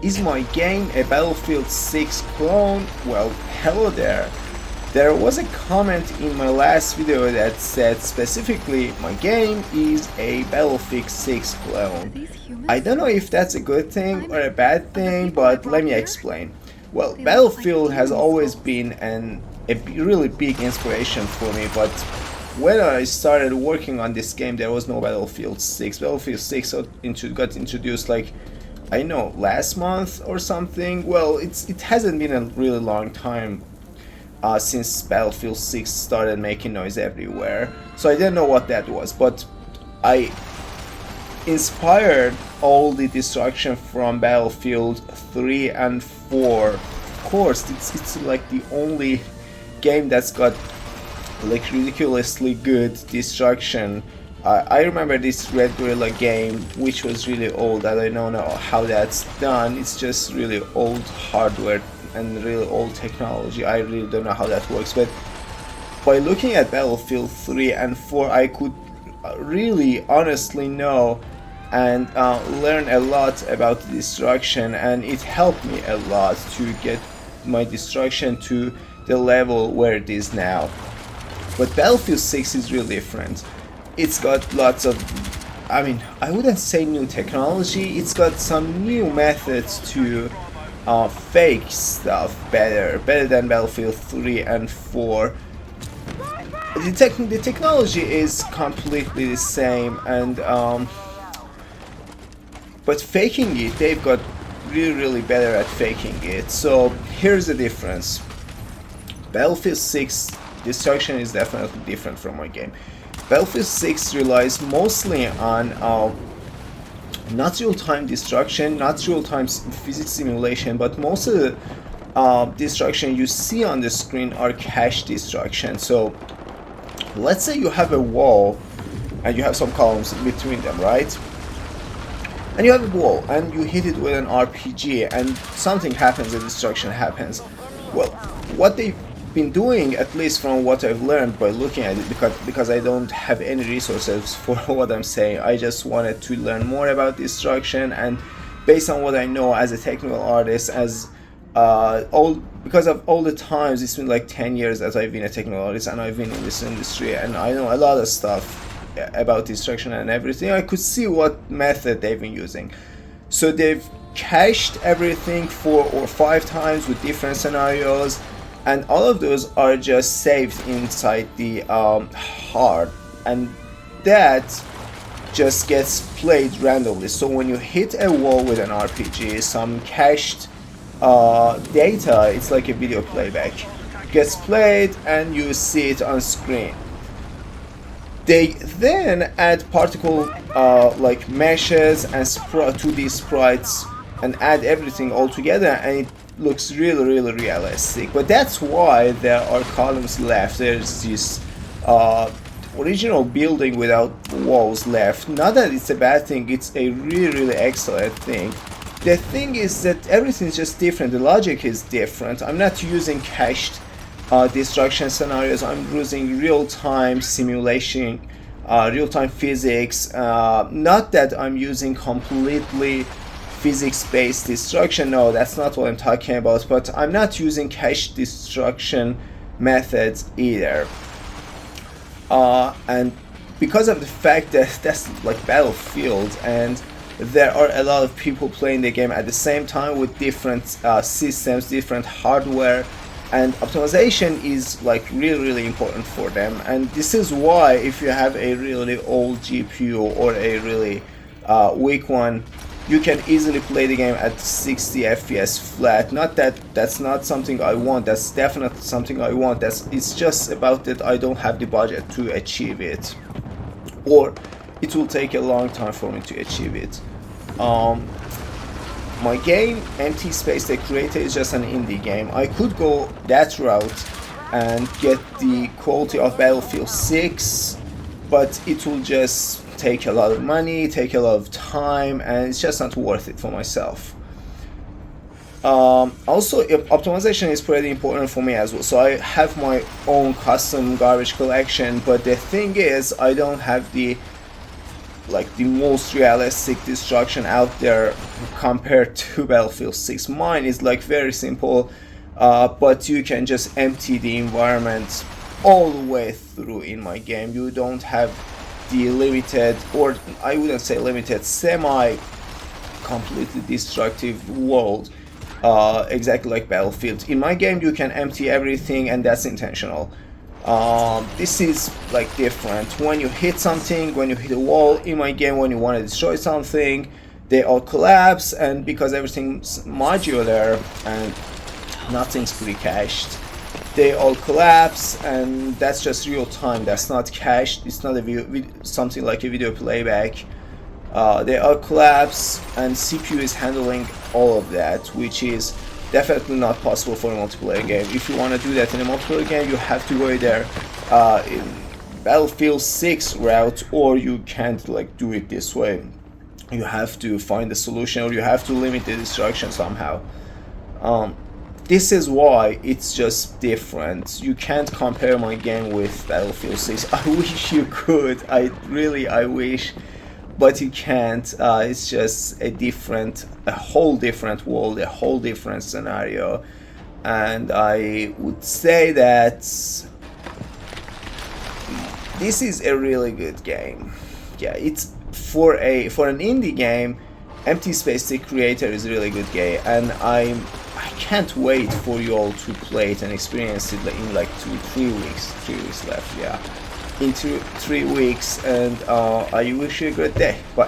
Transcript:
Is my game a Battlefield 6 clone? Well, hello there. There was a comment in my last video that said specifically my game is a Battlefield 6 clone. I don't know if that's a good thing or a bad thing, but let me explain. Well, Battlefield has always been a really big inspiration for me, but when I started working on this game, there was no Battlefield 6. Battlefield 6 got introduced like, I know, last month or something. Well, it hasn't been a really long time since Battlefield 6 started making noise everywhere. So I didn't know what that was, but I inspired all the destruction from Battlefield 3 and 4. Of course, it's like the only game that's got like ridiculously good destruction. I remember this Red Gorilla game, which was really old. I don't know how that's done. It's just really old hardware and really old technology. I really don't know how that works, but by looking at Battlefield 3 and 4, I could really honestly know and learn a lot about the destruction, and it helped me a lot to get my destruction to the level where it is now. But Battlefield 6 is really different. It's got lots of, I wouldn't say new technology, it's got some new methods to fake stuff better than Battlefield 3 and 4. The technology is completely the same, and but faking it, they've got really better at faking it. So here's the difference. Battlefield 6 destruction is definitely different from my game. Battlefield 6 relies mostly on not real-time destruction, not real-time physics simulation, but most of the destruction you see on the screen are cache destruction. So let's say you have a wall and you have some columns in between them, right? And you have a wall and you hit it with an RPG and something happens, a destruction happens. Well, what they've been doing, at least from what I've learned by looking at it, because I don't have any resources for what I'm saying, I just wanted to learn more about destruction, and based on what I know as a technical artist, as because of all the times, it's been like 10 years that I've been a technical artist and I've been in this industry, and I know a lot of stuff about destruction and everything. I could see what method they've been using. So they've cached everything 4 or 5 times with different scenarios, and all of those are just saved inside the hard, and that just gets played randomly. So when you hit a wall with an RPG, some cached data, it's like a video playback, gets played and you see it on screen. They then add particle like meshes and 2D sprites and add everything all together, and it looks really realistic. But that's why there are columns left. There's this original building without walls left. Not that it's a bad thing, it's a really excellent thing. The thing is that everything's just different, the logic is different. I'm not using cached destruction scenarios, I'm using real-time simulation, real-time physics. Not that I'm using completely physics-based destruction, no, that's not what I'm talking about, but I'm not using cache destruction methods either. And because of the fact that that's like Battlefield, and there are a lot of people playing the game at the same time with different systems, different hardware, and optimization is like really important for them. And this is why if you have a really old GPU or a really weak one, you can easily play the game at 60 FPS flat. Not that that's not something I want, that's definitely something I want. It's just about that I don't have the budget to achieve it, or it will take a long time for me to achieve it. My game, Empty Space the Creator, is just an indie game. I could go that route and get the quality of Battlefield 6, but it will just take a lot of money, take a lot of time, and it's just not worth it for myself. Also, optimization is pretty important for me as well. So I have my own custom garbage collection, but the thing is, I don't have the like the most realistic destruction out there compared to Battlefield 6. Mine is like very simple, but you can just empty the environment all the way through in my game. You don't have the limited, or I wouldn't say limited, semi completely destructive world, exactly like Battlefield. In my game you can empty everything, and that's intentional. This is like different. When you hit something, when you hit a wall in my game, when you want to destroy something, they all collapse, and because everything's modular and nothing's pre-cached, they all collapse, and that's just real time. That's not cached. It's not something like a video playback. They all collapse, and CPU is handling all of that, which is definitely not possible for a multiplayer game. If you want to do that in a multiplayer game, you have to go either in Battlefield 6 route, or you can't like do it this way. You have to find a solution, or you have to limit the destruction somehow. This is why it's just different. You can't compare my game with Battlefield 6. I wish you could. I wish, but you can't. It's just a whole different world, a whole different scenario, and I would say that this is a really good game. Yeah, it's for an indie game. Empty Space, the creator, is a really good game, and I can't wait for you all to play it and experience it in like 3 weeks. 3 weeks left, yeah. In 3 weeks, and I wish you a good day. Bye.